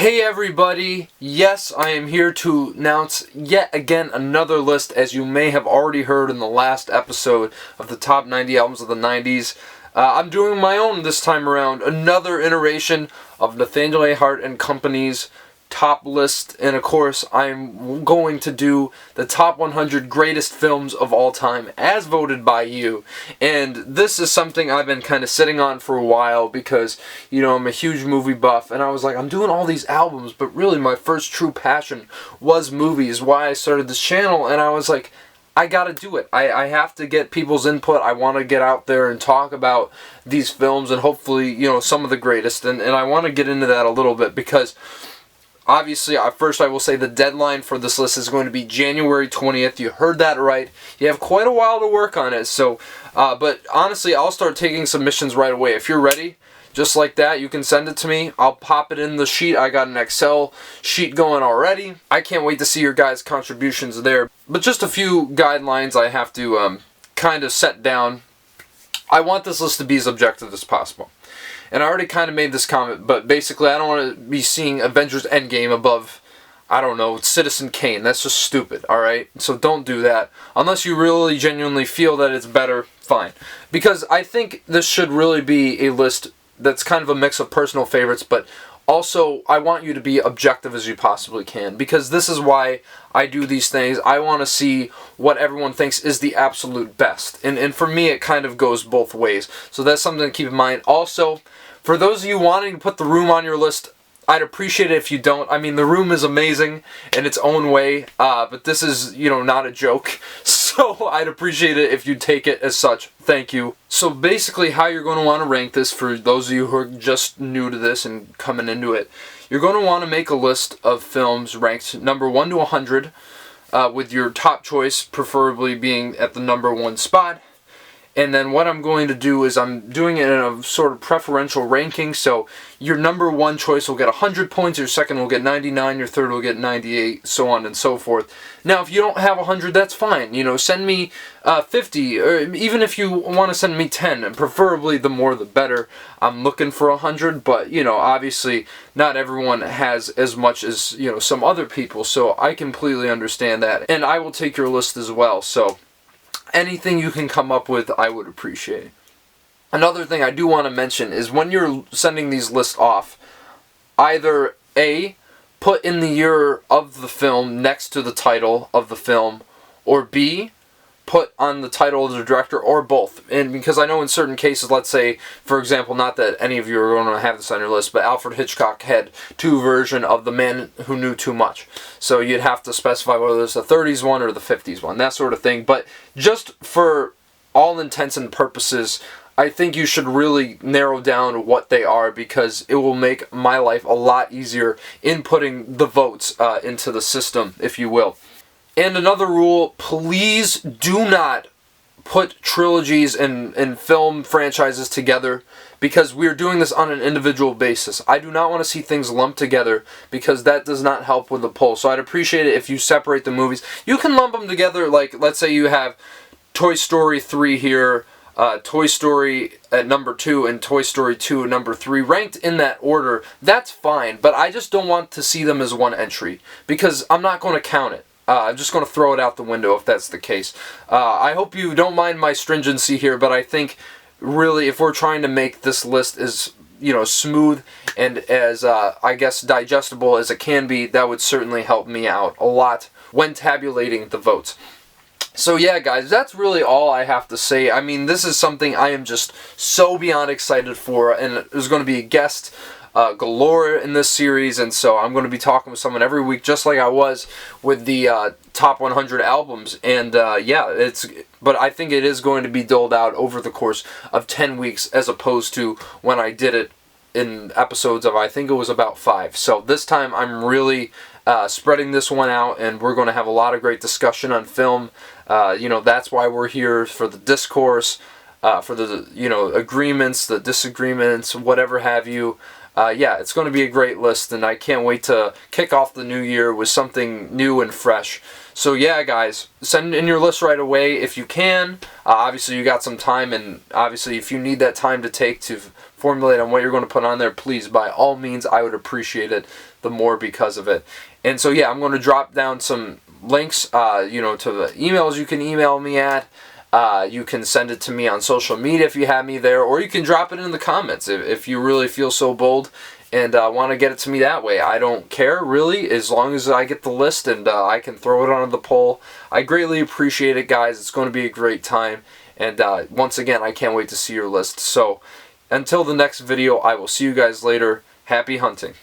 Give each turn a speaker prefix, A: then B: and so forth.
A: Hey everybody, yes, I am here to announce yet again another list, as you may have already heard in the last episode of the top 90 albums of the 90s. I'm doing my own this time around, another iteration of Nathaniel Ahart Company's top list, and of course I'm going to do the top 100 greatest films of all time as voted by you. And this is something I've been kind of sitting on for a while because, you know, I'm a huge movie buff, and I was like, I'm doing all these albums, but really my first true passion was movies, why I started this channel, and I was like, I gotta do it. I have to get people's input. I want to get out there and talk about these films and hopefully, you know, some of the greatest, and I want to get into that a little bit because obviously, first I will say the deadline for this list is going to be January 20th. You heard that right. You have quite a while to work on it. So, but honestly, I'll start taking submissions right away. If you're ready, just like that, you can send it to me. I'll pop it in the sheet. I got an Excel sheet going already. I can't wait to see your guys' contributions there. But just a few guidelines I have to kind of set down. I want this list to be as objective as possible. And I already kind of made this comment, but basically I don't want to be seeing Avengers Endgame above, I don't know, Citizen Kane. That's just stupid, alright? So don't do that. Unless you really genuinely feel that it's better, fine. Because I think this should really be a list that's kind of a mix of personal favorites, but also I want you to be objective as you possibly can. Because this is why I do these things. I want to see what everyone thinks is the absolute best. And for me, it kind of goes both ways. So that's something to keep in mind. Also, for those of you wanting to put The Room on your list, I'd appreciate it if you don't. I mean, The Room is amazing in its own way, but this is, you know, not a joke. So I'd appreciate it if you take it as such. Thank you. So basically how you're going to want to rank this, for those of you who are just new to this and coming into it, you're going to want to make a list of films ranked number 1 to 100, with your top choice preferably being at the number 1 spot. And then what I'm going to do is I'm doing it in a sort of preferential ranking. So your number 1 choice will get 100 points, your second will get 99, your third will get 98, so on and so forth. Now, if you don't have 100, that's fine. You know, send me 50, or even if you want to send me 10, and preferably the more the better. I'm looking for 100, but, you know, obviously not everyone has as much as, you know, some other people. So I completely understand that. And I will take your list as well. So anything you can come up with, I would appreciate. Another thing I do want to mention is when you're sending these lists off, either A, put in the year of the film next to the title of the film, or B, put on the title of the director, or both. And because I know in certain cases, let's say, for example, not that any of you are going to have this on your list, but Alfred Hitchcock had 2 versions of The Man Who Knew Too Much. So you'd have to specify whether it's the 30s one or the 50s one, that sort of thing. But just for all intents and purposes, I think you should really narrow down what they are, because it will make my life a lot easier in putting the votes into the system, if you will. And another rule, please do not put trilogies and film franchises together, because we're doing this on an individual basis. I do not want to see things lumped together, because that does not help with the poll. So I'd appreciate it if you separate the movies. You can lump them together, like let's say you have Toy Story 3 here, Toy Story at number 2, and Toy Story 2 at number 3, ranked in that order. That's fine, but I just don't want to see them as one entry, because I'm not going to count it. I'm just going to throw it out the window if that's the case. I hope you don't mind my stringency here, but I think really if we're trying to make this list as, you know, smooth and as, I guess, digestible as it can be, that would certainly help me out a lot when tabulating the votes. So yeah, guys, that's really all I have to say. I mean, this is something I am just so beyond excited for, and there's going to be a guest galore in this series, and so I'm going to be talking with someone every week, just like I was with the top 100 albums. And yeah, but I think it is going to be doled out over the course of 10 weeks, as opposed to when I did it in episodes of, I think it was about 5. So this time I'm really spreading this one out, and we're going to have a lot of great discussion on film. You know, that's why we're here, for the discourse, for the, you know, agreements, the disagreements, whatever have you. Yeah, it's going to be a great list, and I can't wait to kick off the new year with something new and fresh. So yeah, guys, send in your list right away if you can. Obviously, you got some time, and obviously, if you need that time to take to formulate on what you're going to put on there, please, by all means, I would appreciate it the more because of it. And so yeah, I'm going to drop down some links, you know, to the emails you can email me at. You can send it to me on social media if you have me there, or you can drop it in the comments if you really feel so bold and want to get it to me that way. I don't care, really, as long as I get the list and I can throw it onto the poll. I greatly appreciate it, guys. It's going to be a great time. And once again, I can't wait to see your list. So until the next video, I will see you guys later. Happy hunting.